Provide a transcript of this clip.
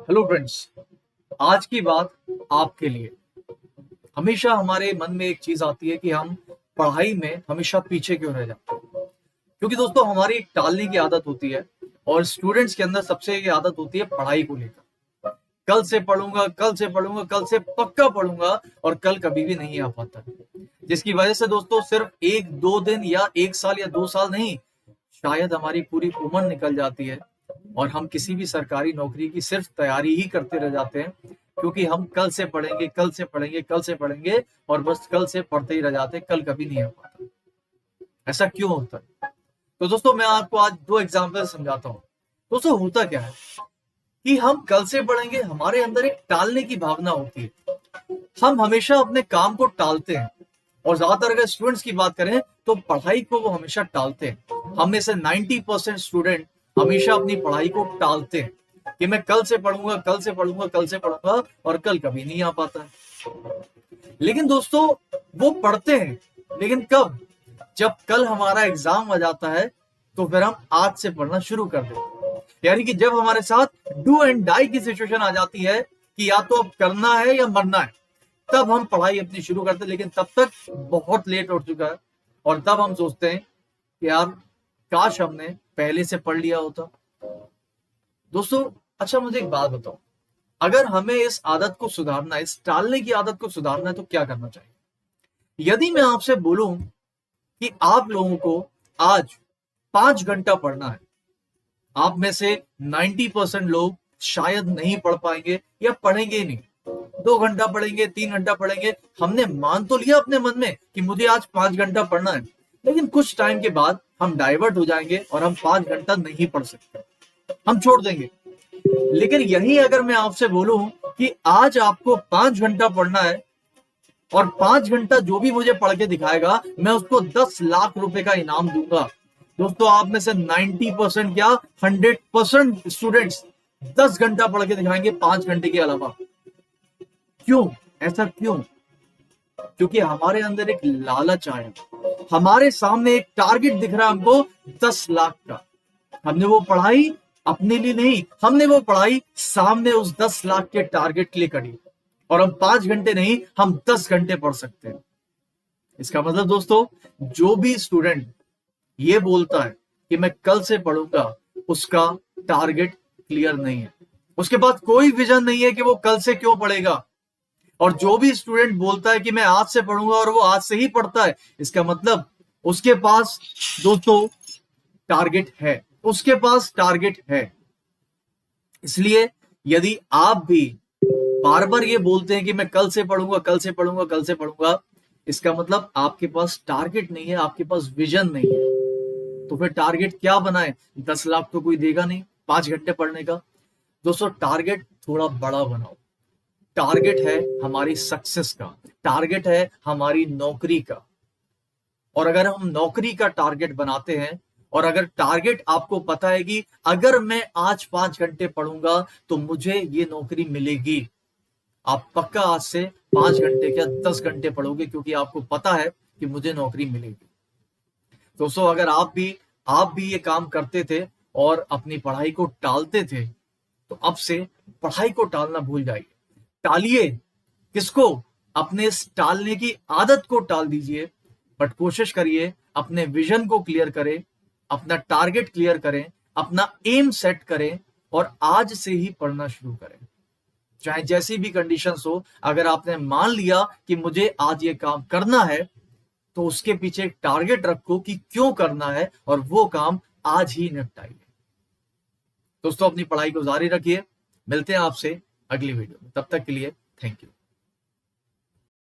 Hello friends, आज की बात आपके लिए। हमेशा हमारे मन में एक चीज आती है कि हम पढ़ाई में हमेशा पीछे क्यों रह जाते हैं। क्योंकि दोस्तों हमारी एक टालने की आदत होती है और स्टूडेंट्स के अंदर सबसे ये आदत होती है पढ़ाई को लेकर। कल से पढ़ूंगा, कल से पढ़ूंगा, कल से पक्का पढ़ूंगा और कल कभी भी नहीं आ पाता, जिसकी वजह से दोस्तों सिर्फ एक दो दिन या एक साल या 2 साल नहीं, शायद हमारी पूरी उम्र निकल जाती है और हम किसी भी सरकारी नौकरी की सिर्फ तैयारी ही करते रह जाते हैं, क्योंकि हम कल से पढ़ेंगे, कल से पढ़ेंगे, कल से पढ़ेंगे और बस कल से पढ़ते ही रह जाते हैं, कल कभी नहीं आ पाता। ऐसा क्यों होता है? तो दोस्तों मैं आपको आज 2 एग्जाम्पल समझाता हूँ। दोस्तों होता क्या है कि हम कल से पढ़ेंगे, हमारे अंदर एक टालने की भावना होती है। हम हमेशा अपने काम को टालते हैं और ज्यादातर अगर स्टूडेंट्स की बात करें तो पढ़ाई को वो हमेशा टालते हैं। हम में से 90% स्टूडेंट हमेशा अपनी पढ़ाई को टालते हैं कि मैं कल से पढ़ूंगा, कल से पढ़ूंगा, कल से पढ़ूंगा और कल कभी नहीं आ पाता है। लेकिन दोस्तों वो पढ़ते हैं, लेकिन कब? जब कल हमारा एग्जाम आ जाता है तो फिर हम आज से पढ़ना शुरू कर देते हैं। यानी कि जब हमारे साथ डू एंड डाई की सिचुएशन आ जाती है कि या तो अब करना है या मरना है, तब हम पढ़ाई अपनी शुरू करते हैं। लेकिन तब तक बहुत लेट हो चुका है और तब हम सोचते हैं कि यार काश हमने पहले से पढ़ लिया होता। दोस्तों अच्छा मुझे एक बात बताओ, अगर हमें इस आदत को सुधारना है, इस टालने की आदत को सुधारना है, तो क्या करना चाहिए? यदि मैं आपसे बोलूं कि आप लोगों को आज 5 घंटा पढ़ना है, आप में से 90% लोग शायद नहीं पढ़ पाएंगे या पढ़ेंगे ही नहीं। 2 घंटा पढ़ेंगे, 3 घंटा पढ़ेंगे। हमने मान तो लिया अपने मन में कि मुझे आज 5 घंटा पढ़ना है, लेकिन कुछ टाइम के बाद हम डाइवर्ट हो जाएंगे और हम 5 घंटा नहीं पढ़ सकते, हम छोड़ देंगे। लेकिन यही अगर मैं आपसे बोलूं कि आज आपको 5 घंटा पढ़ना है और 5 घंटा जो भी मुझे पढ़ के दिखाएगा मैं उसको 10 लाख रुपए का इनाम दूंगा। दोस्तों आप में से 90% क्या 100% स्टूडेंट्स 10 घंटा पढ़ के दिखाएंगे 5 घंटे के अलावा। क्यों? ऐसा क्यों? क्योंकि हमारे अंदर एक लालच आया, हमारे सामने एक टारगेट दिख रहा है हमको 10 लाख का। हमने वो पढ़ाई अपने लिए नहीं, हमने वो पढ़ाई सामने उस 10 लाख के टारगेट के लिए करी और हम 5 घंटे नहीं, हम 10 घंटे पढ़ सकते हैं। इसका मतलब दोस्तों जो भी स्टूडेंट ये बोलता है कि मैं कल से पढ़ूंगा, उसका टारगेट क्लियर नहीं है, उसके पास कोई विजन नहीं है कि वो कल से क्यों पढ़ेगा। और जो भी स्टूडेंट बोलता है कि मैं आज से पढ़ूंगा और वो आज से ही पढ़ता है, इसका मतलब उसके पास दोस्तों टारगेट है, उसके पास टारगेट है। इसलिए यदि आप भी बार बार ये बोलते हैं कि मैं कल से पढ़ूंगा, कल से पढ़ूंगा, कल से पढ़ूंगा, इसका मतलब आपके पास टारगेट नहीं है, आपके पास विजन नहीं है। तो फिर टारगेट क्या बनाए? 10 लाख तो कोई देगा नहीं 5 घंटे पढ़ने का। दोस्तों टारगेट थोड़ा बड़ा बनाओ। टारगेट है हमारी सक्सेस का, टारगेट है हमारी नौकरी का। और अगर हम नौकरी का टारगेट बनाते हैं और अगर टारगेट आपको पता है कि अगर मैं आज 5 घंटे पढ़ूंगा तो मुझे ये नौकरी मिलेगी, आप पक्का आज से 5 घंटे क्या 10 घंटे पढ़ोगे, क्योंकि आपको पता है कि मुझे नौकरी मिलेगी। दोस्तों अगर आप भी ये काम करते थे और अपनी पढ़ाई को टालते थे, तो अब से पढ़ाई को टालना भूल जाइए। टालिए किसको? अपने इस टालने की आदत को टाल दीजिए, बट कोशिश करिए अपने विजन को क्लियर करें, अपना टारगेट क्लियर करें, अपना एम सेट करें और आज से ही पढ़ना शुरू करें। चाहे जैसी भी कंडीशंस हो, अगर आपने मान लिया कि मुझे आज ये काम करना है, तो उसके पीछे एक टारगेट रखो कि क्यों करना है और वो काम आज ही निपटाइए। दोस्तों अपनी पढ़ाई को जारी रखिए। मिलते हैं आपसे अगली वीडियो में, तब तक के लिए थैंक यू।